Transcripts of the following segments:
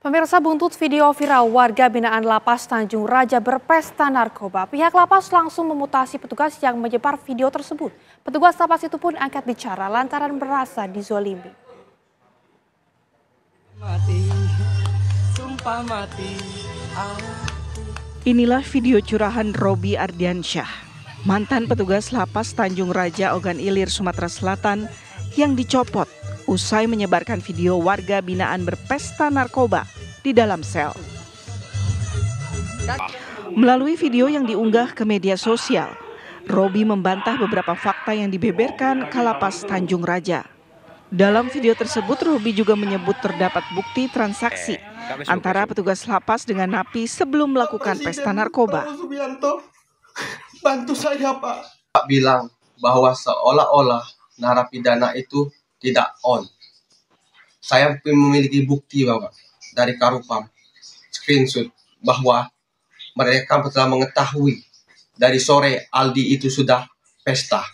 Pemirsa, buntut video viral warga binaan Lapas Tanjung Raja berpesta narkoba. Pihak Lapas langsung memutasi petugas yang menyebar video tersebut. Petugas Lapas itu pun angkat bicara lantaran merasa dizolimi. Inilah video curahan Robi Ardiansyah, mantan petugas Lapas Tanjung Raja Ogan Ilir, Sumatera Selatan yang dicopot usai menyebarkan video warga binaan berpesta narkoba di dalam sel. Melalui video yang diunggah ke media sosial, Robi membantah beberapa fakta yang dibeberkan Kalapas Tanjung Raja. Dalam video tersebut, Robi juga menyebut terdapat bukti transaksi antara petugas lapas dengan napi sebelum melakukan pesta narkoba. Bantu saya, Pak. Pak bilang bahwa seolah-olah narapidana itu tidak on. Saya memiliki bukti, Bapak, dari Karupam, screenshot bahwa mereka telah mengetahui dari sore Aldi itu sudah pesta.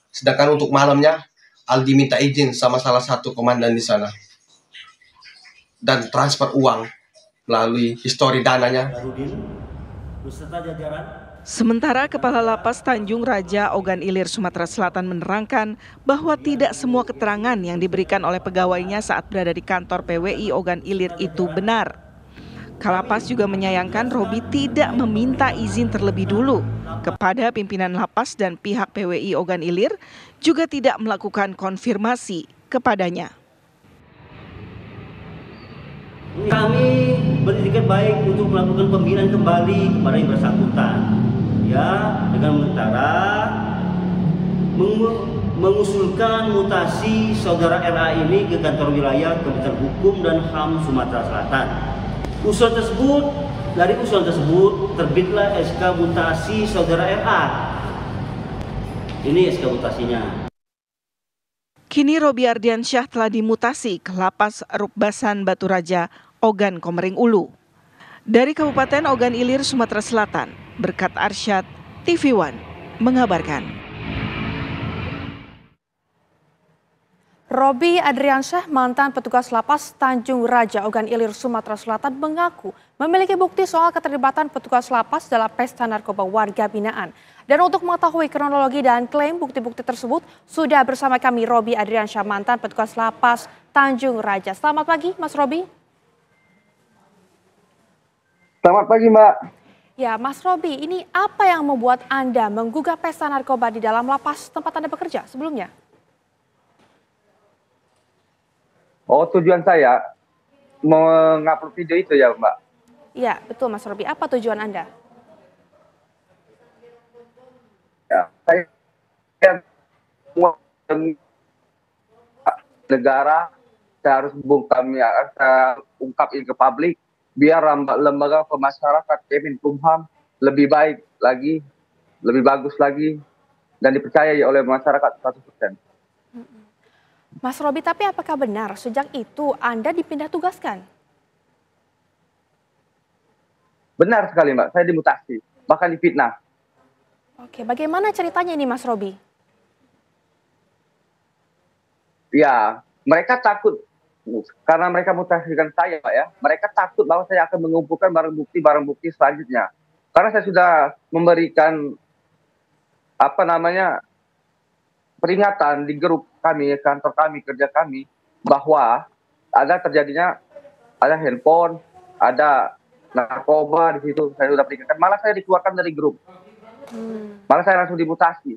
Sedangkan untuk malamnya Aldi minta izin sama salah satu komandan di sana dan transfer uang melalui histori dananya. Sementara Kepala Lapas Tanjung Raja Ogan Ilir, Sumatera Selatan menerangkan bahwa tidak semua keterangan yang diberikan oleh pegawainya saat berada di kantor PWI Ogan Ilir itu benar. Kalapas juga menyayangkan Robi tidak meminta izin terlebih dulu kepada pimpinan lapas dan pihak PWI Ogan Ilir juga tidak melakukan konfirmasi kepadanya. Kami beretikat baik untuk melakukan pembinaan kembali kepada yang bersangkutan, ya, dengan cara mengusulkan mutasi saudara RA ini ke kantor wilayah Kementerian Hukum dan HAM Sumatera Selatan. Dari usulan tersebut terbitlah SK mutasi saudara RA. Ini SK mutasinya. Kini Robi Ardiansyah telah dimutasi ke Lapas Rukbasan Batu Raja, Ogan Komering Ulu. Dari Kabupaten Ogan Ilir, Sumatera Selatan, Berkat Arsyad, TV One mengabarkan. Robi Ardiansyah, mantan petugas Lapas Tanjung Raja Ogan Ilir, Sumatera Selatan, mengaku memiliki bukti soal keterlibatan petugas lapas dalam pesta narkoba warga binaan. Dan untuk mengetahui kronologi dan klaim bukti-bukti tersebut, sudah bersama kami Robi Ardiansyah, mantan petugas Lapas Tanjung Raja. Selamat pagi, Mas Robi. Selamat pagi, Mbak. Ya, Mas Robi, ini apa yang membuat Anda menggugah pesta narkoba di dalam lapas tempat Anda bekerja sebelumnya? Oh, tujuan saya mengupload video itu ya, Mbak? Iya, betul Mas Robi. Apa tujuan Anda? Ya, saya negara, saya harus ungkapin ke publik biar lembaga pemasyarakat Kemenkumham lebih baik lagi, lebih bagus lagi, dan dipercayai oleh masyarakat 100%. Mas Robi, tapi apakah benar sejak itu Anda dipindah tugaskan? Benar sekali, Mbak. Saya dimutasi, bahkan difitnah. Oke, bagaimana ceritanya ini, Mas Robi? Ya, mereka takut karena mereka mutasikan saya, Pak, ya. Mereka takut bahwa saya akan mengumpulkan barang bukti selanjutnya. Karena saya sudah memberikan peringatan di grup kami, kantor kami, kerja kami, bahwa ada handphone, ada narkoba di situ. Saya sudah peringatkan, malah saya dikeluarkan dari grup. Malah saya langsung dimutasi.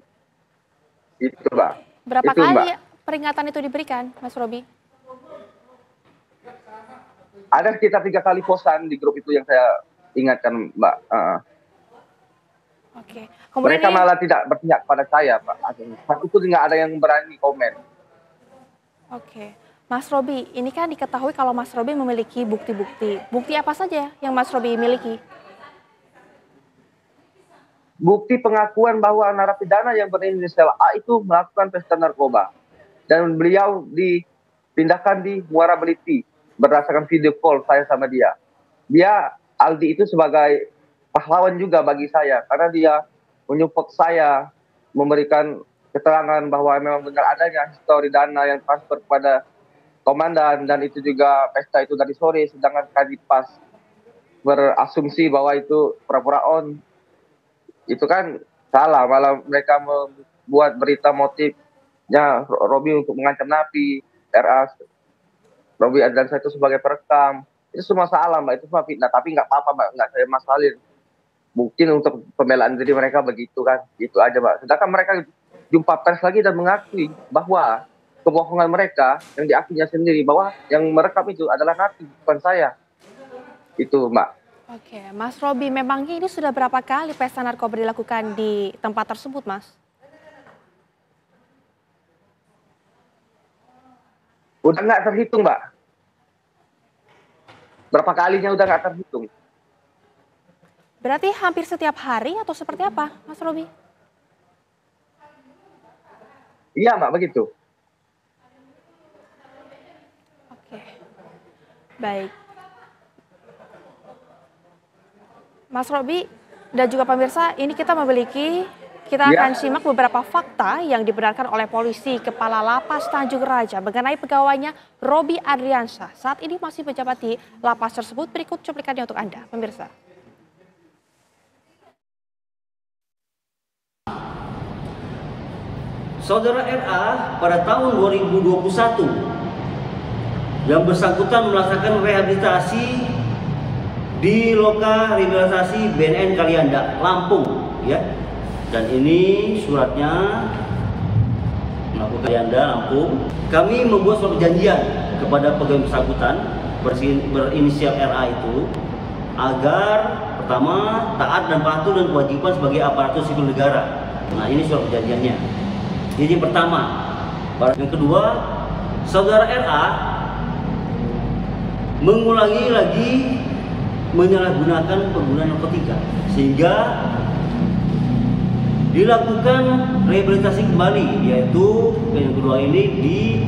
Itu, Mbak. Berapa kali peringatan itu diberikan, Mas Robi? Ada sekitar 3 kali posan di grup itu yang saya ingatkan, Mbak. Oke. Mereka malah tidak berpihak pada saya, Pak. Satu pun nggak ada yang berani komen. Oke. Mas Robi, ini kan diketahui kalau Mas Robi memiliki bukti-bukti. Bukti apa saja yang Mas Robi miliki? Bukti pengakuan bahwa narapidana yang berinisial A itu melakukan pesta narkoba. Dan beliau dipindahkan di Muara Beliti berdasarkan video call saya sama dia. Aldi itu sebagai pahlawan juga bagi saya karena dia menyupport saya, memberikan keterangan bahwa memang benar adanya histori dana yang transfer kepada komandan, dan itu juga pesta itu dari sore, sedangkan Kadipas berasumsi bahwa itu pura-pura on. Itu kan salah, malah mereka membuat berita motifnya Robi untuk mengancam napi, RA Robi Adriansyah itu sebagai perekam. Itu semua salah Mbak, itu semua fitnah, tapi nggak apa-apa Mbak, nggak saya masalin. Mungkin untuk pembelaan diri mereka begitu kan, itu aja Mbak. Sedangkan mereka jumpa pers lagi dan mengakui bahwa kebohongan mereka yang diakuinya sendiri, bahwa yang merekam itu adalah napi, bukan saya. Itu Mbak. Oke, Mas Robi, memangnya ini sudah berapa kali pesta narkoba dilakukan di tempat tersebut, Mas? Udah nggak terhitung Mbak. Berapa kalinya udah nggak terhitung. Berarti hampir setiap hari atau seperti apa, Mas Robi? Iya Mbak, begitu. Oke, baik. Mas Robi dan juga pemirsa, ini kita akan simak beberapa fakta yang dibenarkan oleh polisi Kepala Lapas Tanjung Raja mengenai pegawainya Robi Adriansyah. Saat ini masih menjabat di lapas tersebut. Berikut cuplikannya untuk Anda, pemirsa. Saudara RA pada tahun 2021 yang bersangkutan melaksanakan rehabilitasi di Loka Rehabilitasi BNN Kalianda, Lampung, ya. Dan ini suratnya melakukan Kalianda, Lampung. Kami membuat surat perjanjian kepada pegawai bersangkutan berinisial RA itu agar pertama taat dan patuh dan kewajiban sebagai aparatur sipil negara. Nah, ini surat perjanjiannya. Jadi pertama. Yang kedua, saudara RA mengulangi lagi menyalahgunakan penggunaan narkotika sehingga dilakukan rehabilitasi kembali, yaitu yang kedua ini di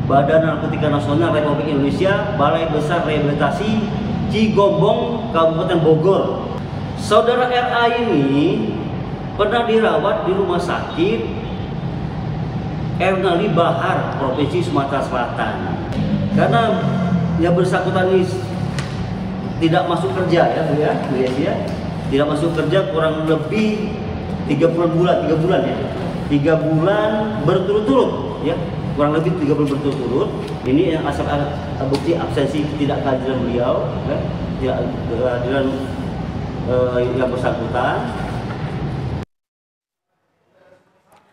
Badan Narkotika Nasional Republik Indonesia, Balai Besar Rehabilitasi Cigombong, Kabupaten Bogor. Saudara RA ini pernah dirawat di rumah sakit Ernali Bahar, Provinsi Sumatera Selatan. Karena yang bersangkutan ini tidak masuk kerja ya, tidak masuk kerja kurang lebih 3 bulan ya, 3 bulan berturut-turut ya, kurang lebih 3 bulan berturut-turut. Ini yang asal bukti absensi tidak kehadiran beliau, ya, tidak kehadiran yang bersangkutan.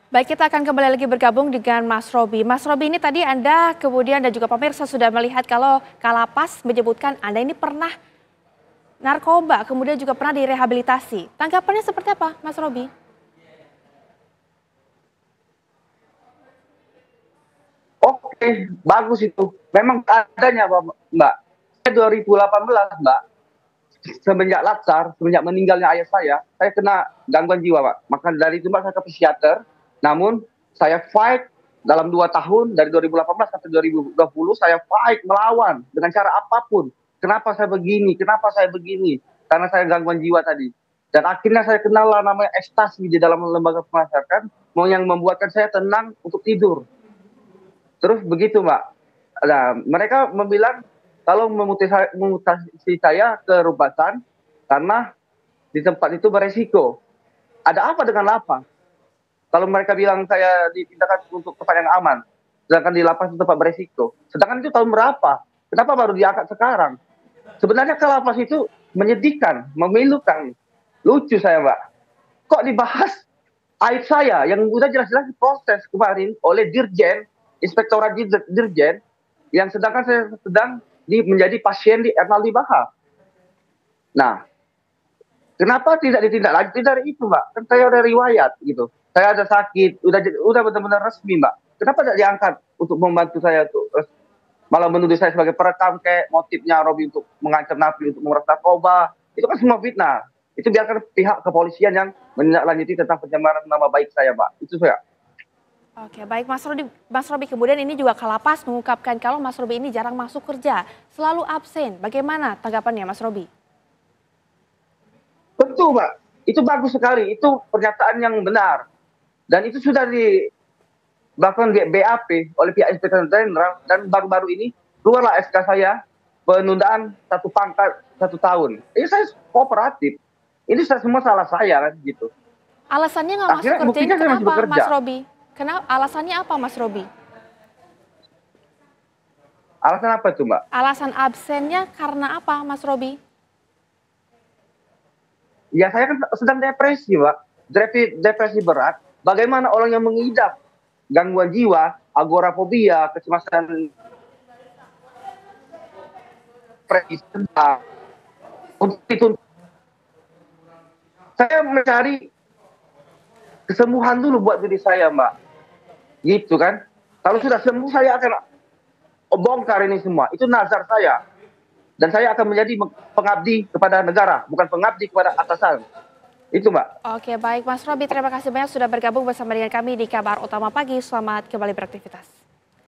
Baik, kita akan kembali lagi bergabung dengan Mas Robi. Mas Robi, ini tadi Anda kemudian dan juga pemirsa sudah melihat kalau Kalapas menyebutkan Anda ini pernah narkoba, kemudian juga pernah direhabilitasi. Tanggapannya seperti apa, Mas Robi? Oke, bagus itu. Memang adanya Mbak. 2018 Mbak, semenjak Latsar, semenjak meninggalnya ayah saya kena gangguan jiwa Pak. Maka dari itu Mbak saya ke psikiater. Namun saya fight dalam 2 tahun, dari 2018 sampai 2020 saya fight melawan dengan cara apapun. Kenapa saya begini? Kenapa saya begini? Karena saya gangguan jiwa tadi. Dan akhirnya saya kenal lah namanya ekstasi di dalam lembaga pemasyarakatan, yang membuatkan saya tenang untuk tidur. Terus begitu Mbak. Nah, mereka membilang kalau memutasi saya ke Rubasan karena di tempat itu beresiko. Ada apa dengan lapas? Kalau mereka bilang saya dipindahkan untuk tempat yang aman, sedangkan di lapas itu tempat beresiko. Sedangkan itu tahun berapa? Kenapa baru diangkat sekarang? Sebenarnya ke lapas itu menyedihkan, memilukan. Lucu saya Mbak. Kok dibahas aib saya yang udah jelas-jelas diproses kemarin oleh Dirjen, Inspektorat Dirjen, yang sedangkan saya sedang menjadi pasien di Ernali Bahar. Nah, kenapa tidak ditindaklanjuti dari itu Mbak? Kan saya ada riwayat gitu. Saya ada sakit, udah benar-benar resmi Mbak. Kenapa tidak diangkat untuk membantu saya tuh? Malah menuduh saya sebagai perekam, kayak motifnya Robi untuk mengancam napi, untuk menguras narkoba. Itu kan semua fitnah. Itu biarkan pihak kepolisian yang menindaklanjuti tentang pencemaran nama baik saya Mbak. Itu saya. Oke, baik Mas Robi, kemudian ini juga Kalapas mengungkapkan kalau Mas Robi ini jarang masuk kerja, selalu absen. Bagaimana tanggapannya Mas Robi? Tentu Mbak, itu bagus sekali. Itu pernyataan yang benar. Dan itu sudah bahkan BAP oleh pihak Inspektur Jenderal, dan baru-baru ini keluarlah SK saya penundaan 1 tahun. Ini saya kooperatif. Ini semua salah saya kan gitu. Alasannya nggak masuk Akhirnya kerja ini buktinya saya masih kenapa, bekerja. Mas Robi? Kenapa? Alasannya apa, Mas Robi? Alasan apa itu, Mbak? Alasan absennya karena apa, Mas Robi? Ya saya kan sedang depresi, Mbak. Depresi berat. Bagaimana orang yang mengidap gangguan jiwa, agorafobia, kecemasan, depresi sedang, untuk dituntut. Saya mencari kesembuhan dulu buat diri saya, Mbak. Gitu kan. Kalau sudah sembuh saya akan bongkar ini semua. Itu nazar saya. Dan saya akan menjadi pengabdi kepada negara, bukan pengabdi kepada atasan. Itu, Mbak. Oke, baik Mas Robi, terima kasih banyak sudah bergabung bersama dengan kami di Kabar Utama Pagi. Selamat kembali beraktivitas.